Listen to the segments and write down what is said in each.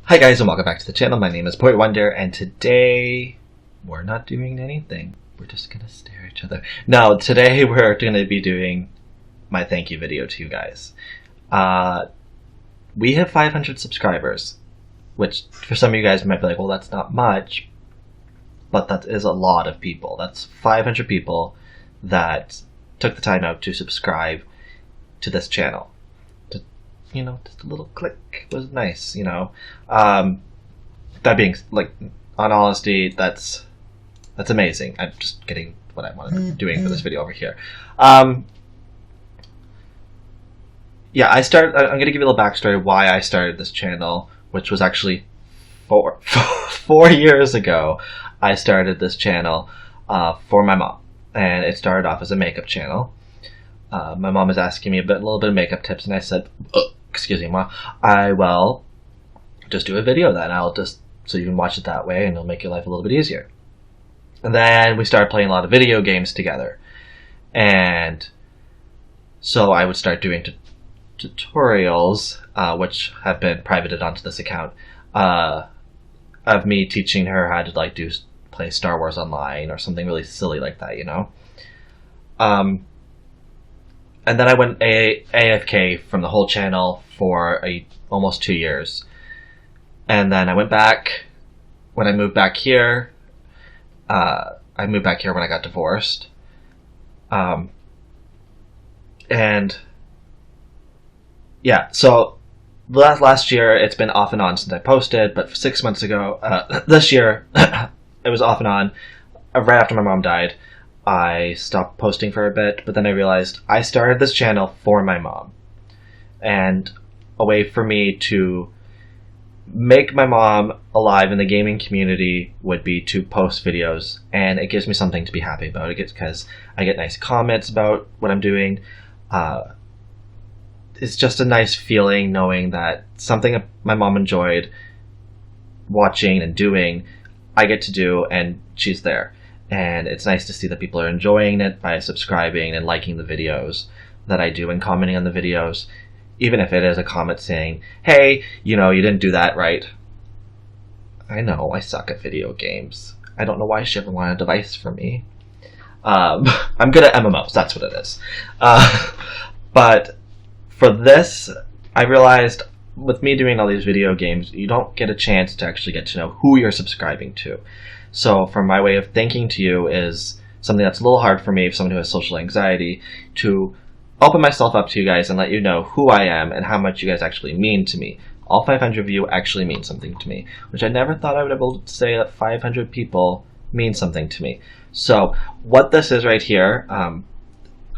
Hi guys and welcome back to the channel. My name is Point Wonder and today we're not doing anything. We're just gonna stare at each other. No, today we're gonna be doing my thank you video to you guys. We have 500 subscribers, which for some of you guys might be like, well, that's not much, but that is a lot of people. That's 500 people that took the time out to subscribe to this channel. You know, just a little click was nice, you know. That being, like, on honesty, that's amazing. I'm just getting what I wanted doing for this video over here. Yeah, I'm going to give you a little backstory why I started this channel, which was actually 4 years ago. I started this channel for my mom, and it started off as a makeup channel. My mom was asking me a little bit of makeup tips, and I said, excuse me, Mom, I will just do a video then. I'll just, so you can watch it that way, and it'll make your life a little bit easier. And then we started playing a lot of video games together. And so I would start doing tutorials, which have been privated onto this account, of me teaching her how to, like, play Star Wars Online or something really silly like that, you know? And then I went AFK from the whole channel for almost 2 years. And then I went back when I moved back here. I moved back here when I got divorced. And yeah, so last year it's been off and on since I posted, but 6 months ago, this year, it was off and on. Right after my mom died, I stopped posting for a bit, but then I realized I started this channel for my mom. And a way for me to make my mom alive in the gaming community would be to post videos, and it gives me something to be happy about. Because I get nice comments about what I'm doing. It's just a nice feeling knowing that something my mom enjoyed watching and doing, I get to do, and she's there. And it's nice to see that people are enjoying it by subscribing and liking the videos that I do and commenting on the videos. Even if it is a comment saying, hey, you know, you didn't do that right. I know, I suck at video games. I don't know why she ever wanted a device for me. I'm good at MMOs, that's what it is. But for this, I realized with me doing all these video games, you don't get a chance to actually get to know who you're subscribing to. So for my way of thanking to you is something that's a little hard for me, for someone who has social anxiety, to open myself up to you guys and let you know who I am and how much you guys actually mean to me. All 500 of you actually mean something to me, which I never thought I would be able to say that 500 people mean something to me. So what this is right here,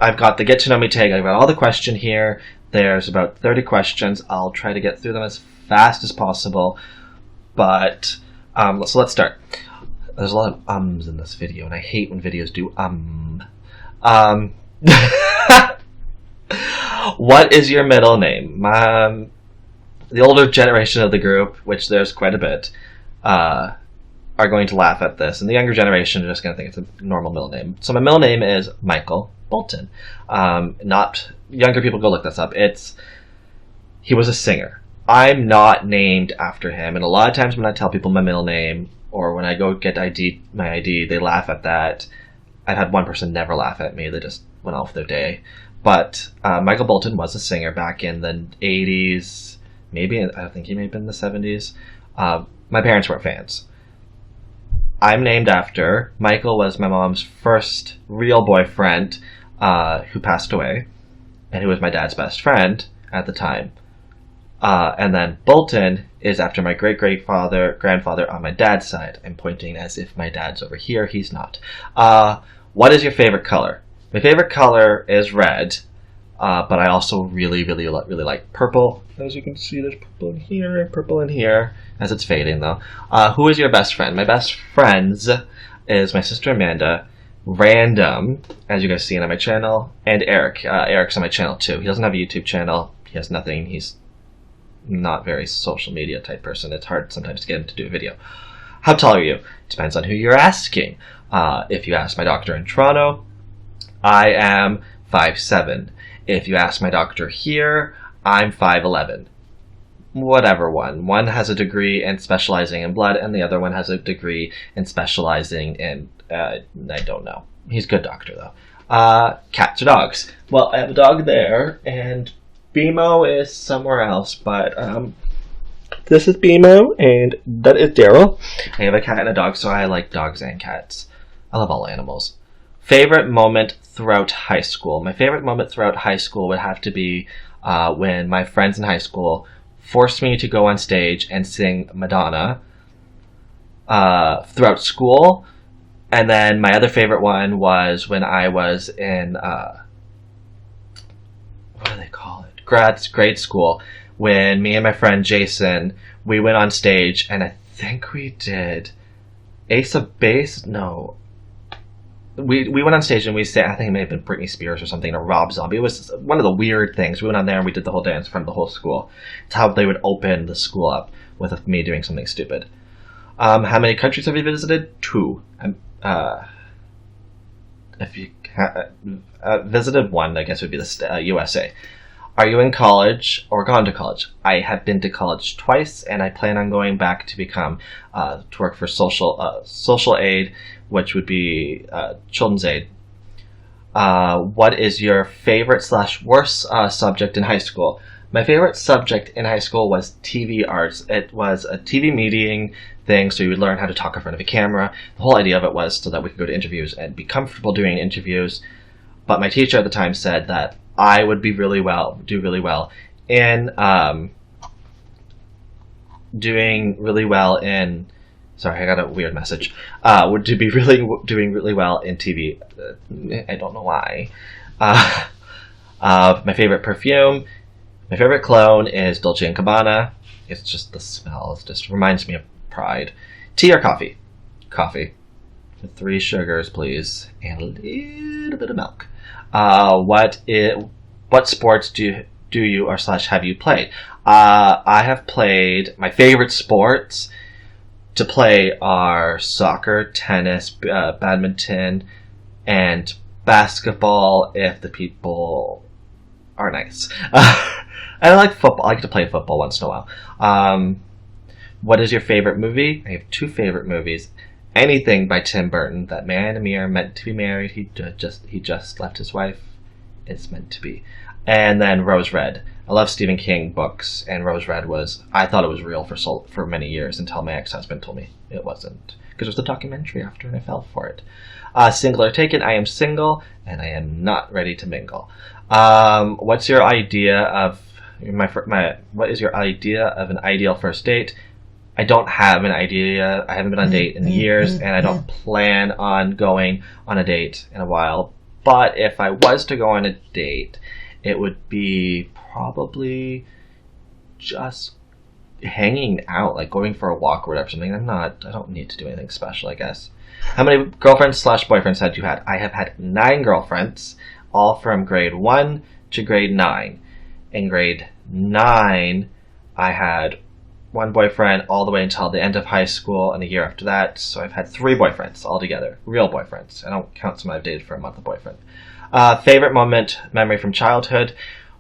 I've got the Get to Know Me tag. I've got all the question here. There's about 30 questions. I'll try to get through them as fast as possible. But so let's start. There's a lot of ums in this video, and I hate when videos do What is your middle name? The older generation of the group, which there's quite a bit, are going to laugh at this, and the younger generation are just going to think it's a normal middle name. So my middle name is Michael Bolton. Not younger people, go look this up. He was a singer. I'm not named after him, and a lot of times when I tell people my middle name, or when I go get my ID, they laugh at that. I've had one person never laugh at me. They just went off their day. But Michael Bolton was a singer back in the 80s. Maybe, I think he may have been in the 70s. My parents weren't fans. I'm named after, Michael was my mom's first real boyfriend who passed away, and who was my dad's best friend at the time. And then Bolton is after my grandfather on my dad's side. I'm pointing as if my dad's over here. He's not. What is your favorite color? My favorite color is red, but I also really like purple. As you can see, there's purple in here, as it's fading though. Who is your best friend? My best friends is my sister Amanda, Random, as you guys see on my channel, and Eric. Eric's on my channel too. He doesn't have a YouTube channel. He has nothing. He's not very social media type person. It's hard sometimes to get him to do a video. How tall are you? Depends on who you're asking. If you ask my doctor in Toronto, I am 5'7". If you ask my doctor here, I'm 5'11". whatever one. One has a degree in specializing in blood, and the other one has a degree in specializing in, I don't know. He's a good doctor, though. Cats or dogs? Well, I have a dog there, and BMO is somewhere else, but this is BMO, and that is Daryl. I have a cat and a dog, so I like dogs and cats. I love all animals. Favorite moment throughout high school? My favorite moment throughout high school would have to be when my friends in high school forced me to go on stage and sing Madonna throughout school. And then my other favorite one was when I was in, what do they call it? Grade school. When me and my friend Jason, we went on stage, and I think we did Ace of Base? No. We went on stage and we sang, I think it may have been Britney Spears or something, or Rob Zombie. It was one of the weird things. We went on there and we did the whole dance in front of the whole school. It's how they would open the school up with me doing something stupid. How many countries have you visited? 2. If you visited 1, I guess would be the USA. Are you in college or gone to college? I have been to college twice, and I plan on going back to become to work for social aid, which would be children's aid. What is your favorite / worst subject in high school? My favorite subject in high school was TV arts. It was a TV meeting thing, so you would learn how to talk in front of a camera. The whole idea of it was so that we could go to interviews and be comfortable doing interviews. But my teacher at the time said that I would do really well in doing really well in. Sorry, I got a weird message. Would be doing really well in TV. I don't know why. My favorite perfume, my favorite cologne is Dolce & Gabbana. It's just the smell. It just reminds me of pride. Tea or coffee? Coffee. 3 sugars, please, and a little bit of milk. What sports do you or / have you played? I have played. My favorite sports to play are soccer, tennis, badminton, and basketball if the people are nice. I like football. I like to play football once in a while. What is your favorite movie? I have 2 favorite movies. Anything by Tim Burton. That Man and Me Are Meant to Be Married. He just left his wife. It's meant to be. And then Rose Red. I love Stephen King books, and Rose Red I thought it was real for many years until my ex-husband told me it wasn't. Because it was a documentary after, and I fell for it. Single or taken? I am single, and I am not ready to mingle. What's your idea of what is your idea of an ideal first date? I don't have an idea. I haven't been on a date in years, and I don't plan on going on a date in a while. But if I was to go on a date, it would be probably just hanging out, like going for a walk or whatever. Something. I don't need to do anything special, I guess. How many girlfriends / boyfriends had you had? I have had 9 girlfriends, all from grade 1 to grade 9. In grade 9, I had 1 boyfriend all the way until the end of high school, and a year after that. So I've had 3 boyfriends altogether, real boyfriends. I don't count someone I've dated for a month of boyfriend. Favorite memory from childhood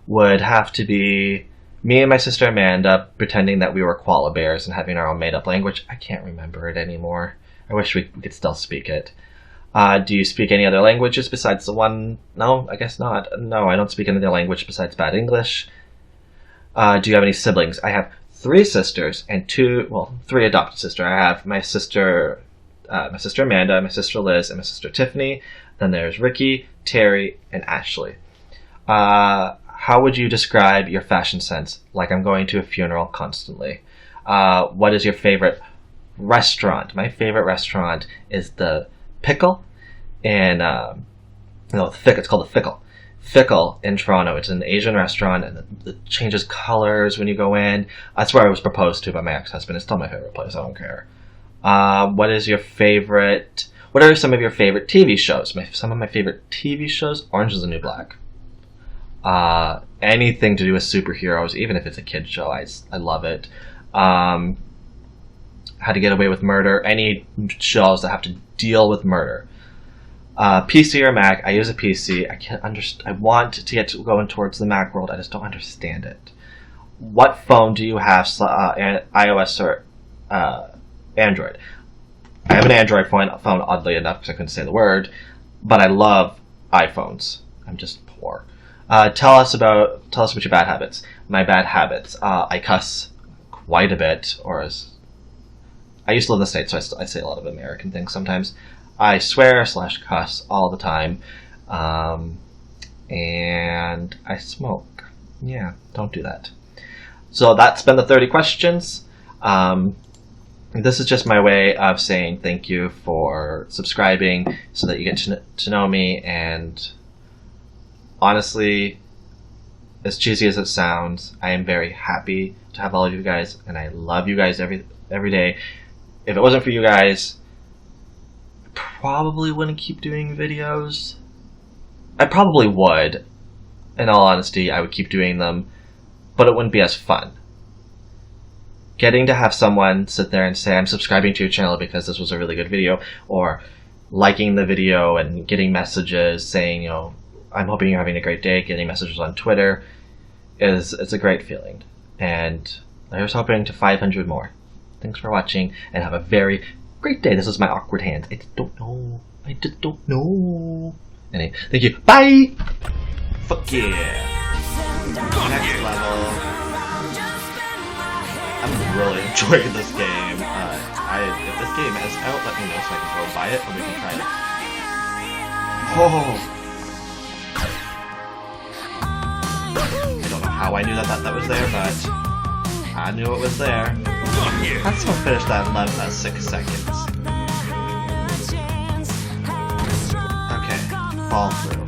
would have to be me and my sister Amanda pretending that we were koala bears and having our own made-up language. I can't remember it anymore. I wish we could still speak it. Do you speak any other languages besides the one? No, I guess not. No, I don't speak any other language besides bad English. Do you have any siblings? I have 3 sisters and 3 adopted sisters. I have my sister Amanda, my sister Liz, and my sister Tiffany. Then there's Ricky, Terry, and Ashley. How would you describe your fashion sense? Like I'm going to a funeral constantly. What is your favorite restaurant? My favorite restaurant is the Pickle, and it's called the Fickle. Fickle in Toronto. It's an Asian restaurant, and it changes colors when you go in. That's where I was proposed to by my ex-husband. It's still my favorite place. I don't care. What are some of your favorite TV shows? Some of my favorite TV shows: Orange Is the New Black. Anything to do with superheroes, even if it's a kid's show, I love it. How to Get Away with Murder. Any shows that have to deal with murder. PC or Mac? I use a PC. I can't understand. I want to get going towards the Mac world. I just don't understand it. what phone do you have, iOS or Android? I have an Android phone, oddly enough, because I couldn't say the word, but I love iPhones. I'm just poor. Tell us about your bad habits. My bad habits. I cuss quite a bit, I used to live in the States, so I say a lot of American things sometimes. I swear / cuss all the time. And I smoke. Yeah, don't do that. So that's been the 30 questions. This is just my way of saying thank you for subscribing so that you get to know me. And honestly, as cheesy as it sounds, I am very happy to have all of you guys, and I love you guys every day. If it wasn't for you guys, I probably wouldn't keep doing videos. I probably would. In all honesty, I would keep doing them, but it wouldn't be as fun. Getting to have someone sit there and say, I'm subscribing to your channel because this was a really good video, or liking the video and getting messages saying, I'm hoping you're having a great day, getting messages on Twitter, it's a great feeling. And I was hoping to 500 more. Thanks for watching, and have a very great day. This is my awkward hand. I just don't know. Anyway, thank you. Bye! Fuck yeah! Next level. I'm really enjoying this game. If this game is out, let me know so I can go buy it and we can try it. Oh! I don't know how I knew that was there, but I knew it was there. Let's go finish that in less than 6 seconds. Okay, fall through.